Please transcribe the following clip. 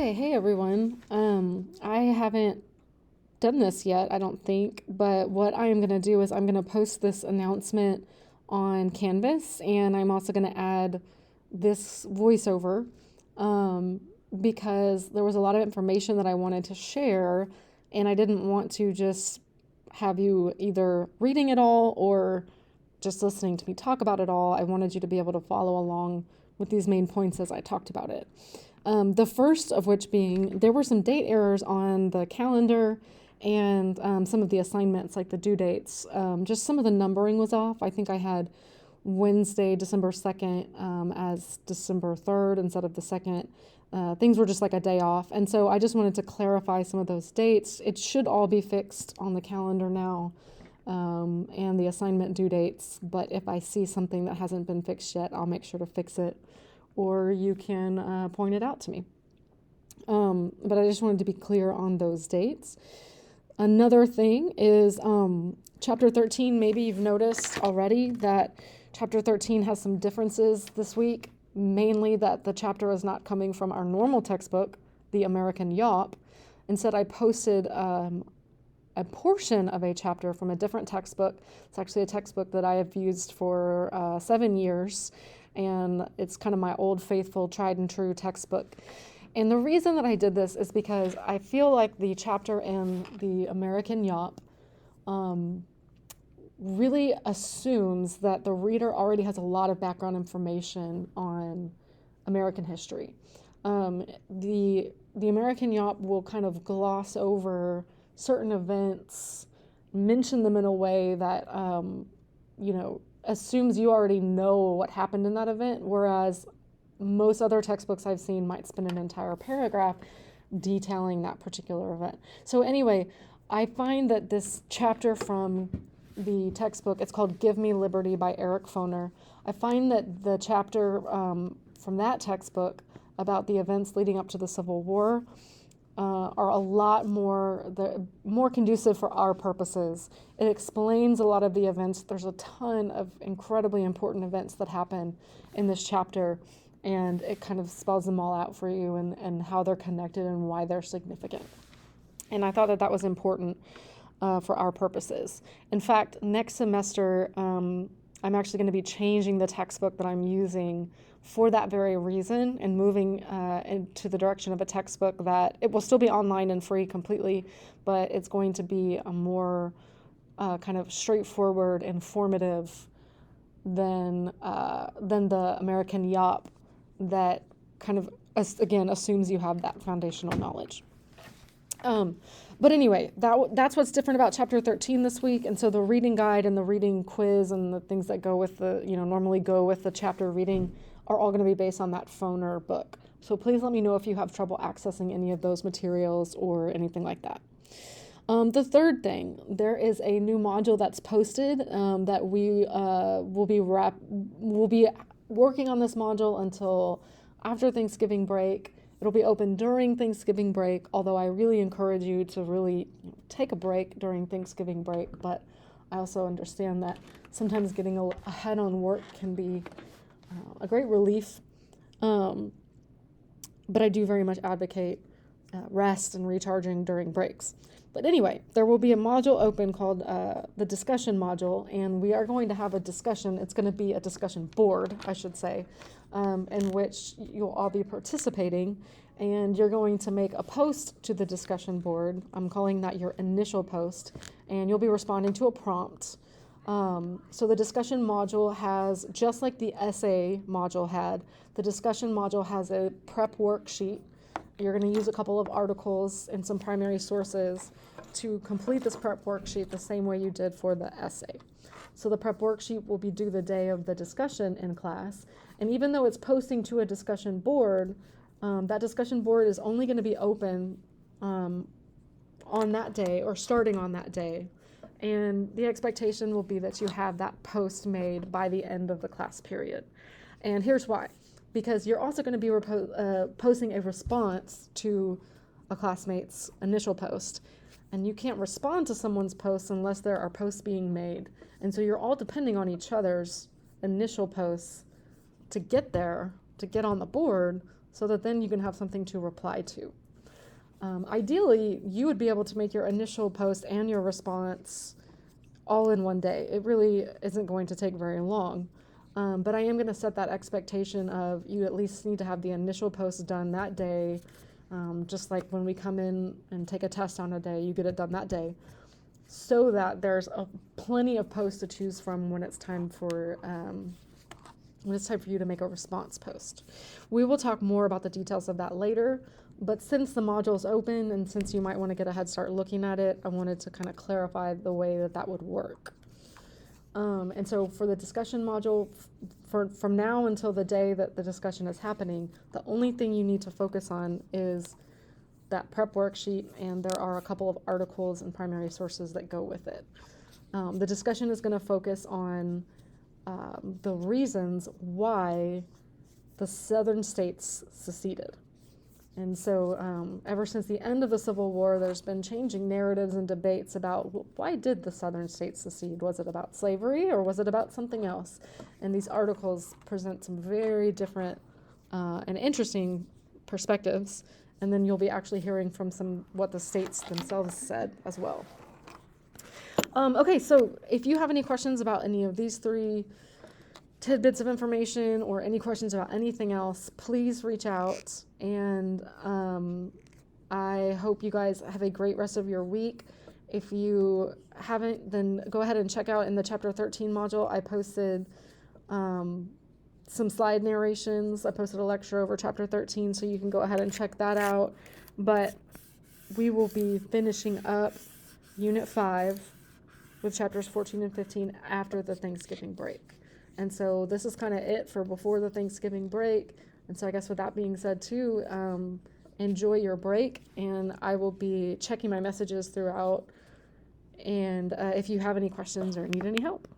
Okay, hey everyone. I haven't done this yet, I don't think, but what I am going to do is I'm going to post this announcement on Canvas, and I'm also going to add this voiceover um, because there was a lot of information that I wanted to share, and I didn't want to just have you either reading it all or just listening to me talk about it all. I wanted you to be able to follow along with these main points as I talked about it. The first of which being there were some date errors on the calendar and some of the assignments, like the due dates. Just some of the numbering was off. I think I had Wednesday, December 2nd, as December 3rd instead of the 2nd. Things were just like a day off. And so I just wanted to clarify some of those dates. It should all be fixed on the calendar now, and the assignment due dates. But if I see something that hasn't been fixed yet, I'll make sure to fix it, or you can point it out to me. But I just wanted to be clear on those dates. Another thing is chapter 13. Maybe you've noticed already that chapter 13 has some differences this week, mainly that the chapter is not coming from our normal textbook, the American Yawp. Instead, I posted a portion of a chapter from a different textbook. It's actually a textbook that I have used for 7 years, and it's kind of my old faithful, tried and true textbook. And the reason that I did this is because I feel like the chapter in the American Yawp really assumes that the reader already has a lot of background information on American history. The American Yawp will kind of gloss over certain events, mention them in a way that assumes you already know what happened in that event, whereas most other textbooks I've seen might spend an entire paragraph detailing that particular event. So anyway, I find that this chapter from the textbook, it's called Give Me Liberty by Eric Foner. I find that the chapter from that textbook about the events leading up to the Civil War are a lot more conducive for our purposes. It explains a lot of the events. There's a ton of incredibly important events that happen in this chapter, and it kind of spells them all out for you and how they're connected and why they're significant. And I thought that was important for our purposes. In fact, next semester, I'm actually going to be changing the textbook that I'm using for that very reason, and moving into the direction of a textbook that it will still be online and free completely, but it's going to be a more kind of straightforward, informative than the American Yawp that kind of, again, assumes you have that foundational knowledge. But anyway, that's what's different about chapter 13 this week. And so the reading guide and the reading quiz and the things that go with normally go with the chapter reading are all going to be based on that Foner book. So please let me know if you have trouble accessing any of those materials or anything like that. The third thing, there is a new module that's posted that we will be working on this module until after Thanksgiving break. It'll be open during Thanksgiving break, although I really encourage you to really take a break during Thanksgiving break. But I also understand that sometimes getting ahead on work can be a great relief. But I do very much advocate rest and recharging during breaks. But anyway, there will be a module open called the discussion module, and we are going to have a discussion. It's going to be a discussion board, I should say, in which you'll all be participating, and you're going to make a post to the discussion board. I'm calling that your initial post, and you'll be responding to a prompt. So the discussion module has, just like the essay module had, the discussion module has a prep worksheet. You're going to use a couple of articles and some primary sources to complete this prep worksheet the same way you did for the essay. So the prep worksheet will be due the day of the discussion in class. And even though it's posting to a discussion board, that discussion board is only going to be open on that day or starting on that day. And the expectation will be that you have that post made by the end of the class period. And here's why. Because you're also going to be posting a response to a classmate's initial post. And you can't respond to someone's posts unless there are posts being made. And so you're all depending on each other's initial posts to get there, to get on the board, so that then you can have something to reply to. Ideally, you would be able to make your initial post and your response all in one day. It really isn't going to take very long. But I am going to set that expectation of you at least need to have the initial post done that day. Just like when we come in and take a test on a day, you get it done that day, so that there's plenty of posts to choose from when it's time for you to make a response post. We will talk more about the details of that later, but since the module's open and since you might want to get a head start looking at it, I wanted to kind of clarify the way that would work. And so for the discussion module, from now until the day that the discussion is happening, the only thing you need to focus on is that prep worksheet, and there are a couple of articles and primary sources that go with it. The discussion is going to focus on the reasons why the southern states seceded. And so ever since the end of the Civil War, there's been changing narratives and debates about why did the southern states secede? Was it about slavery or was it about something else? And these articles present some very different and interesting perspectives. And then you'll be actually hearing from what the states themselves said as well. Okay, so if you have any questions about any of these three tidbits of information or any questions about anything else, please reach out. And I hope you guys have a great rest of your week. If you haven't, then go ahead and check out in the Chapter 13 module. I posted some slide narrations. I posted a lecture over Chapter 13, so you can go ahead and check that out. But we will be finishing up Unit 5 with Chapters 14 and 15 after the Thanksgiving break. And so this is kind of it for before the Thanksgiving break. And so I guess with that being said too, enjoy your break, and I will be checking my messages throughout. And if you have any questions or need any help.